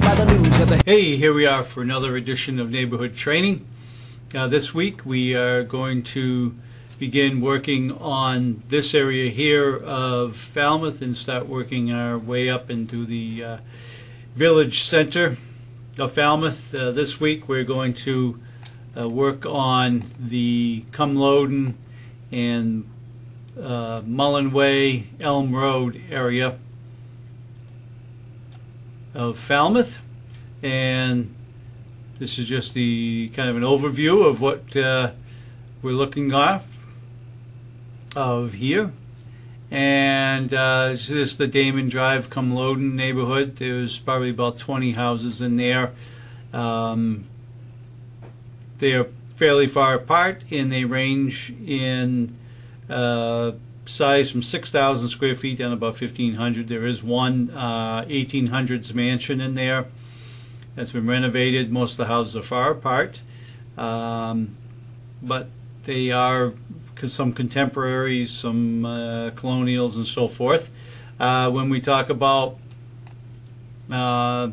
by the news of the... Hey, here we are for another edition of Neighborhood Training. This week we are going to begin working on this area here of Falmouth and start working our way up into the village center of Falmouth. This week we're going to work on the Cumloden and Mullen Way, Elm Road area of Falmouth, and this is just the kind of an overview of what we're looking off of here. And this is the Damon Drive Cumloden neighborhood. There's probably about 20 houses in there. They're fairly far apart, and they range in size from 6,000 square feet down to about 1,500. There is one 1800s mansion in there that's been renovated. Most of the houses are far apart, but they are some contemporaries, some colonials, and so forth. When we talk about Mullen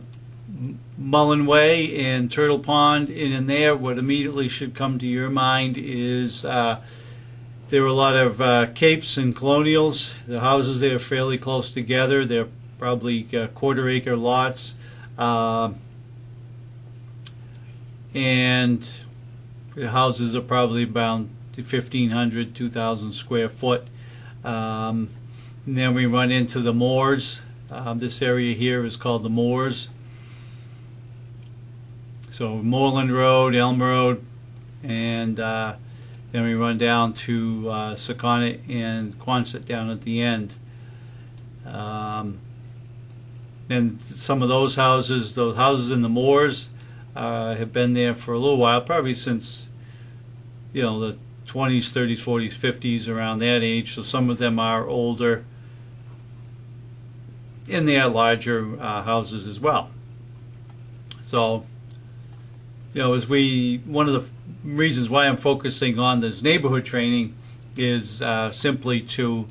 Way and Turtle Pond in there, what immediately should come to your mind is there are a lot of capes and colonials. The houses there are fairly close together. They're probably quarter-acre lots, and the houses are probably about 1,500, 2,000 square foot. And then we run into the moors. This area here is called the moors. So Moreland Road, Elm Road, and then we run down to Secaunet and Quonset down at the end. And some of those houses in the moors have been there for a little while, probably since, you know, the 20s, 30s, 40s, 50s, around that age. So some of them are older, and they are larger houses as well. So, you know, one of the reasons why I'm focusing on this neighborhood training is simply to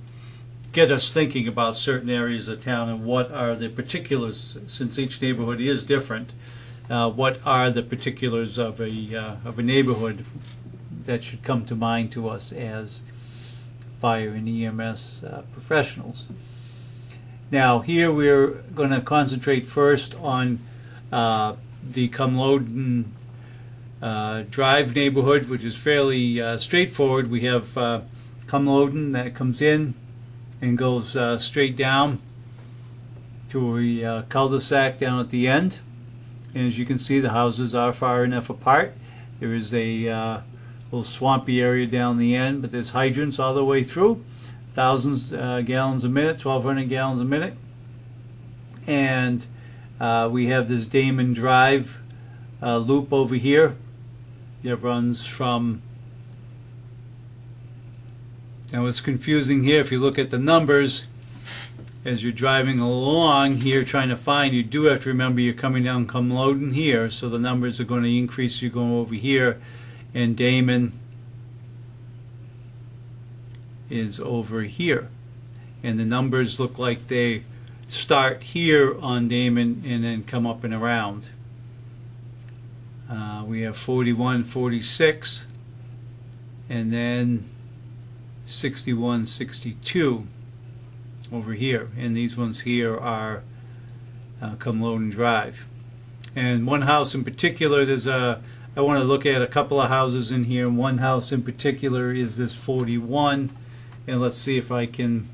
get us thinking about certain areas of town and what are the particulars, since each neighborhood is different. What are the particulars of a neighborhood that should come to mind to us as fire and EMS professionals? Now, here we're going to concentrate first on the Cumloden Drive neighborhood, which is fairly straightforward. We have Cumloden that comes in and goes straight down to a cul-de-sac down at the end. And as you can see, the houses are far enough apart. There is a little swampy area down the end, but there's hydrants all the way through. Thousands gallons a minute, 1,200 gallons a minute. And we have this Damon Drive loop over here that runs from, now it's confusing here if you look at the numbers as you're driving along here trying to find. You do have to remember you're coming down Cumloden here, so the numbers are going to increase. You're going over here, and Damon is over here, and the numbers look like they start here on Damon and then come up and around. We have 41, 46, and then 61, 62 over here, and these ones here are Cumloden Drive. And one house in particular, I want to look at a couple of houses in here, and one house in particular is this 41, and let's see if I can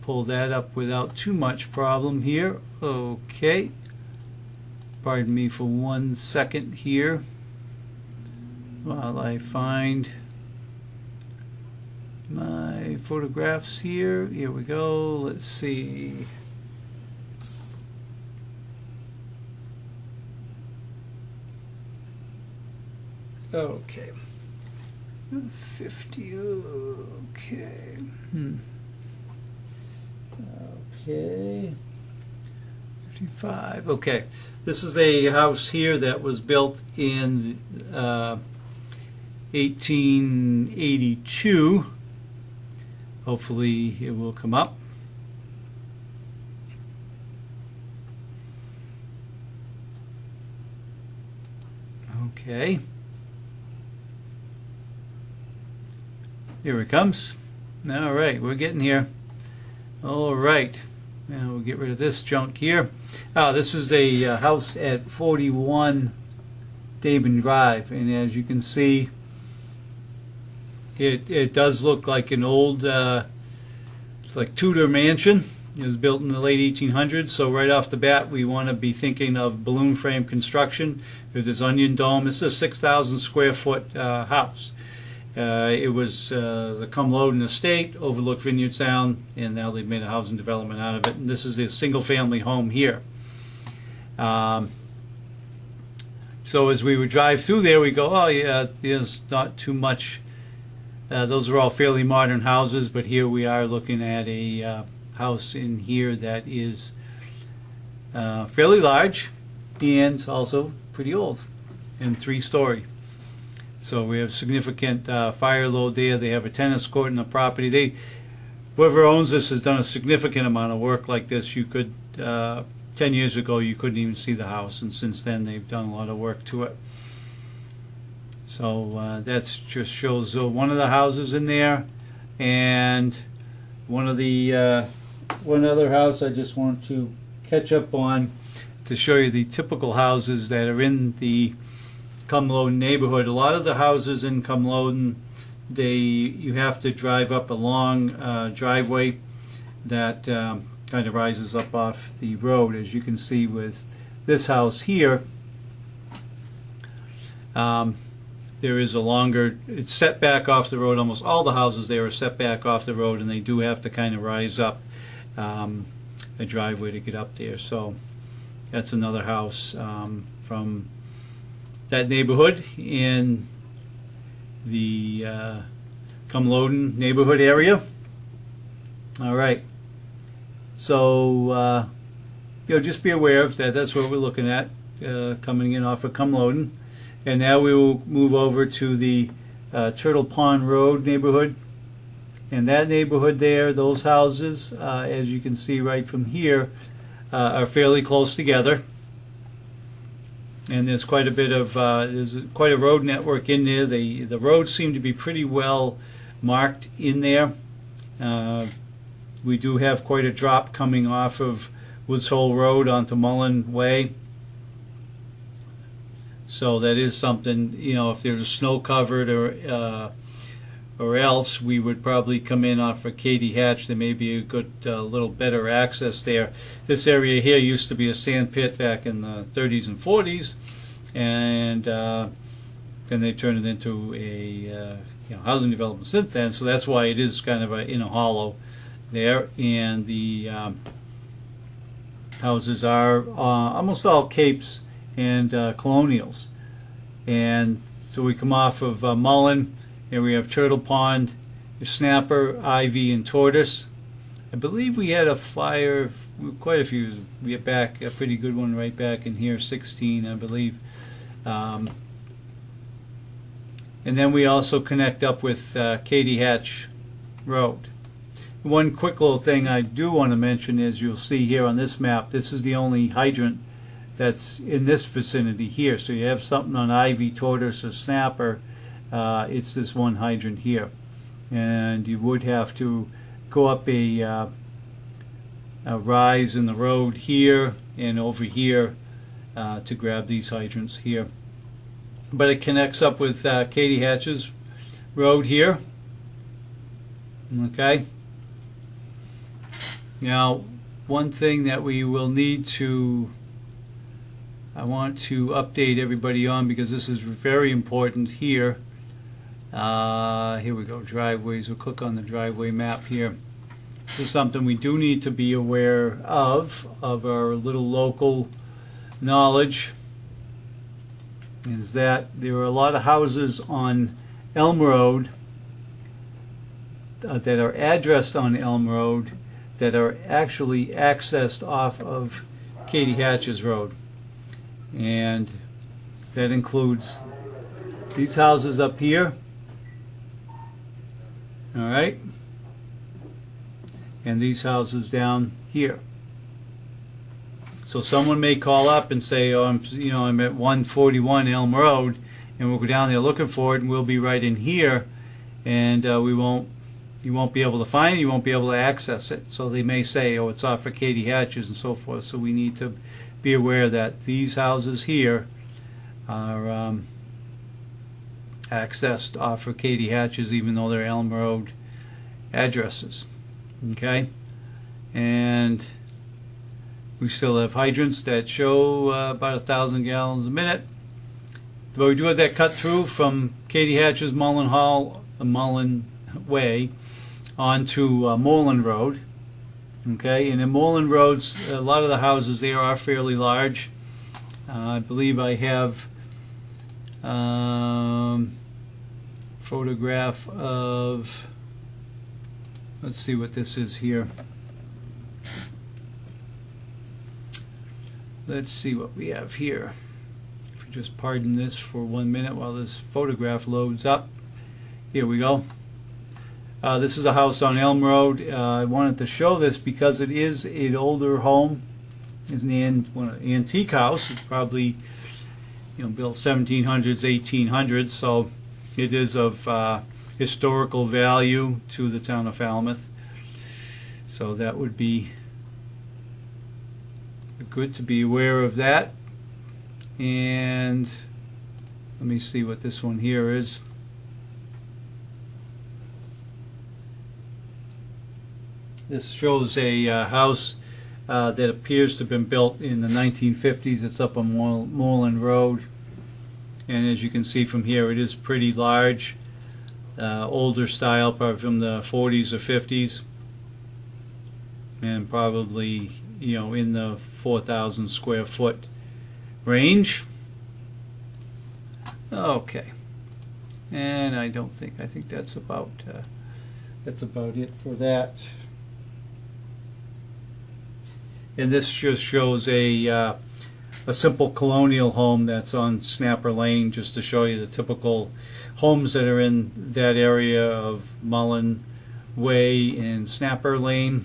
pull that up without too much problem here. Okay, pardon me for 1 second here while I find my photographs here. Here we go. Let's see. Okay. 50. Okay. Okay. 55. Okay. This is a house here that was built in 1882. Hopefully it will come up. Okay. Here it comes. All right, we're getting here. All right. Now we'll get rid of this junk here. This is a house at 41 Daben Drive, and as you can see, it does look like an old it's like Tudor mansion. It was built in the late 1800s, so right off the bat we want to be thinking of balloon frame construction with this onion dome. This is a 6,000 square foot house. It was the Cumloden estate, overlooked Vineyard Sound, and now they've made a housing development out of it. And this is a single family home here. So as we would drive through there, we go, oh yeah, there's not too much. Those are all fairly modern houses, but here we are looking at a house in here that is fairly large and also pretty old and 3-story. So we have significant fire load there. They have a tennis court in the property. Whoever owns this has done a significant amount of work like this. You could 10 years ago you couldn't even see the house, and since then they've done a lot of work to it. So that just shows one of the houses in there, and one other house I just want to catch up on to show you the typical houses that are in the Cumloden neighborhood. A lot of the houses in Cumloden, you have to drive up a long driveway that kind of rises up off the road. As you can see with this house here, there is a longer, it's set back off the road. Almost all the houses there are set back off the road, and they do have to kind of rise up a driveway to get up there. So that's another house from that neighborhood in the Cumloden neighborhood area. All right, so just be aware of that. That's what we're looking at coming in off of Cumloden. And now we will move over to the Turtle Pond Road neighborhood. And that neighborhood there, those houses, as you can see right from here, are fairly close together. And there's quite a bit of there's quite a road network in there. The roads seem to be pretty well marked in there. We do have quite a drop coming off of Woods Hole Road onto Mullen Way. So that is something, if there's snow covered or else we would probably come in off of Katy Hatch. There may be a good little better access there. This area here used to be a sand pit back in the 30s and 40s, and then they turned it into a housing development since then. So that's why it is kind of in a hollow there, and the houses are almost all capes and colonials. And so we come off of Mullen, and we have Turtle Pond, Snapper, Ivy, and Tortoise. I believe we had a fire, quite a few. We had back a pretty good one right back in here, 16, I believe. And then we also connect up with Katy Hatch Road. One quick little thing I do want to mention is, you'll see here on this map, this is the only hydrant that's in this vicinity here. So you have something on Ivy, Tortoise, or Snapper, it's this one hydrant here. And you would have to go up a rise in the road here and over here to grab these hydrants here. But it connects up with Katy Hatch's road here. Okay. Now, one thing that we will need to, I want to update everybody on, because this is very important here. Here we go, driveways. We'll click on the driveway map here. This is something we do need to be aware of our little local knowledge, is that there are a lot of houses on Elm Road that are addressed on Elm Road that are actually accessed off of Katy Hatch's road. And that includes these houses up here, all right, and these houses down here. So someone may call up and say, oh, I'm at 141 Elm Road, and we'll go down there looking for it, and we'll be right in here, and you won't be able to find it, you won't be able to access it. So they may say, oh, it's off for Katy hatches and so forth. So we need to be aware that these houses here are accessed off for Katy hatches, even though they're Elm Road addresses. Okay, and we still have hydrants that show about 1,000 gallons a minute. But we do have that cut through from Katy hatches, Mullen Way onto Moreland Road. Okay, and in Moreland Roads, a lot of the houses there are fairly large. I believe I have photograph of, let's see what this is here. Let's see what we have here. If you just pardon this for 1 minute while this photograph loads up. Here we go. This is a house on Elm Road. I wanted to show this because it is an older home. It's an antique house. It's probably, built 1700s, 1800s, so it is of historical value to the town of Falmouth. So that would be good to be aware of that. And let me see what this one here is. This shows a house that appears to have been built in the 1950s. It's up on Moreland Road, and as you can see from here, it is pretty large, older style, probably from the 40s or 50s, and probably in the 4,000 square foot range. Okay, and I think that's about it for that. And this just shows a simple colonial home that's on Snapper Lane, just to show you the typical homes that are in that area of Mullen Way and Snapper Lane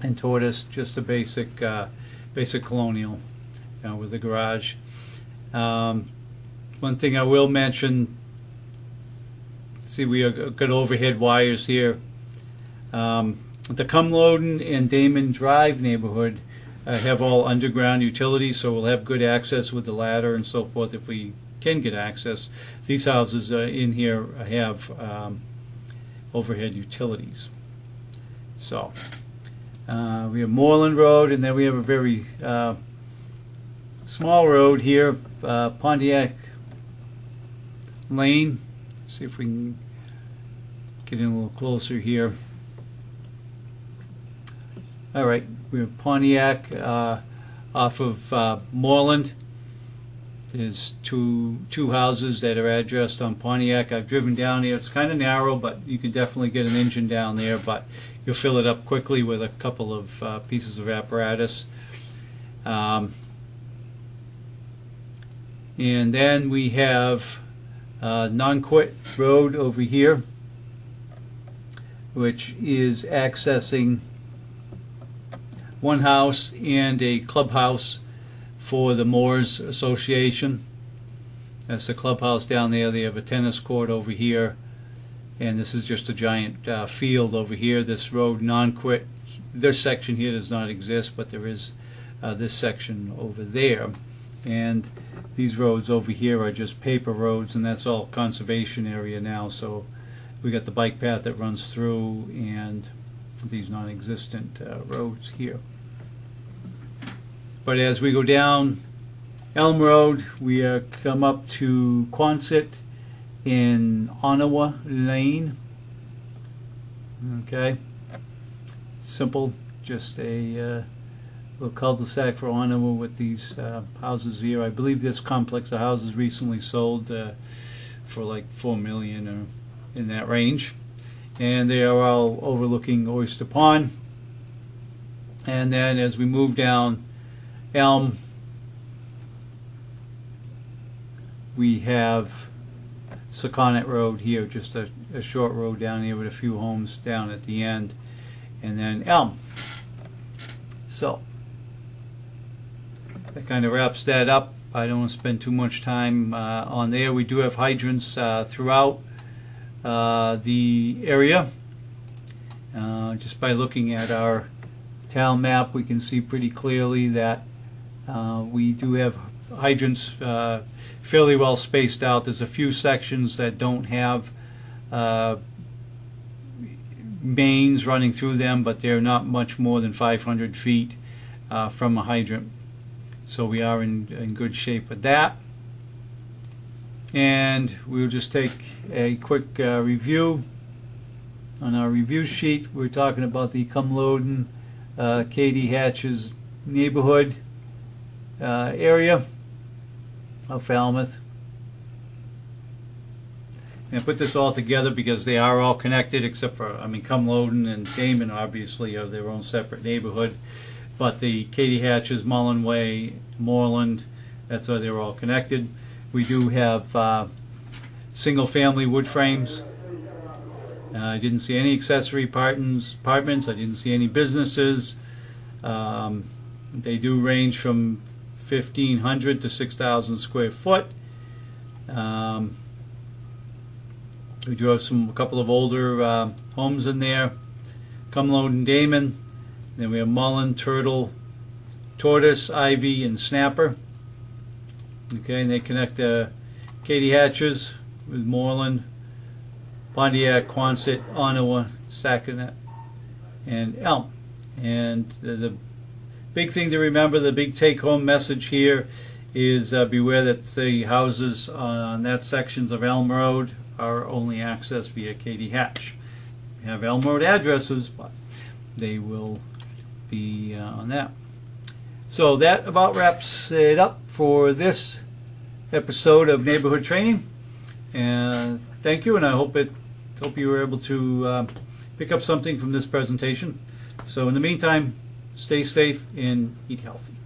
and Tortoise. Just a basic colonial with a garage. One thing I will mention, see, we have got overhead wires here. The Cumloden and Damon Drive neighborhood have all underground utilities, so we'll have good access with the ladder and so forth if we can get access. These houses in here have overhead utilities. So we have Moreland Road, and then we have a very small road here, Pontiac Lane. Let's see if we can get in a little closer here. All right, we have Pontiac off of Moreland. There's two houses that are addressed on Pontiac. I've driven down here. It's kind of narrow, but you can definitely get an engine down there, but you'll fill it up quickly with a couple of pieces of apparatus. And then we have Non-Quit Road over here, which is accessing one house and a clubhouse for the Moors Association. That's the clubhouse down there. They have a tennis court over here, and this is just a giant field over here. This road, Non-Quit, this section here does not exist, but there is this section over there. And these roads over here are just paper roads, and that's all conservation area now. So we got the bike path that runs through, and these non-existent roads here. But as we go down Elm Road, we come up to Quonset in Ottawa Lane. Okay, simple, just a little cul-de-sac for Ottawa with these houses here. I believe this complex of houses recently sold for like $4 million or in that range. And they are all overlooking Oyster Pond. And then as we move down Elm, we have Saconnet Road here, just a short road down here with a few homes down at the end, and then Elm. So that kind of wraps that up. I don't want to spend too much time on there. We do have hydrants throughout the area. Just by looking at our town map, we can see pretty clearly that we do have hydrants fairly well spaced out. There's a few sections that don't have mains running through them, but they're not much more than 500 feet from a hydrant. So we are in good shape with that. And we'll just take a quick review. On our review sheet, we're talking about the Cumloden, Katy Hatches neighborhood area of Falmouth. And I put this all together because they are all connected, except for, Cumloden and Damon obviously are their own separate neighborhood. But the Katy Hatches, Mullen Way, Moreland, that's why they're all connected. We do have single-family wood frames. I didn't see any accessory apartments. I didn't see any businesses. They do range from 1,500 to 6,000 square foot. We do have a couple of older homes in there. Cumloden, Damon. Then we have Mullen, Turtle, Tortoise, Ivy, and Snapper. Okay, and they connect Katy Hatches with Moreland, Pontiac, Quonset, Ottawa, Sacanet, and Elm. And the big thing to remember, the big take-home message here is beware that the houses on that sections of Elm Road are only accessed via Katy Hatch. We have Elm Road addresses, but they will be on that. So that about wraps it up for this episode of Neighborhood Training. And thank you, and I hope you were able to pick up something from this presentation. So in the meantime, stay safe and eat healthy.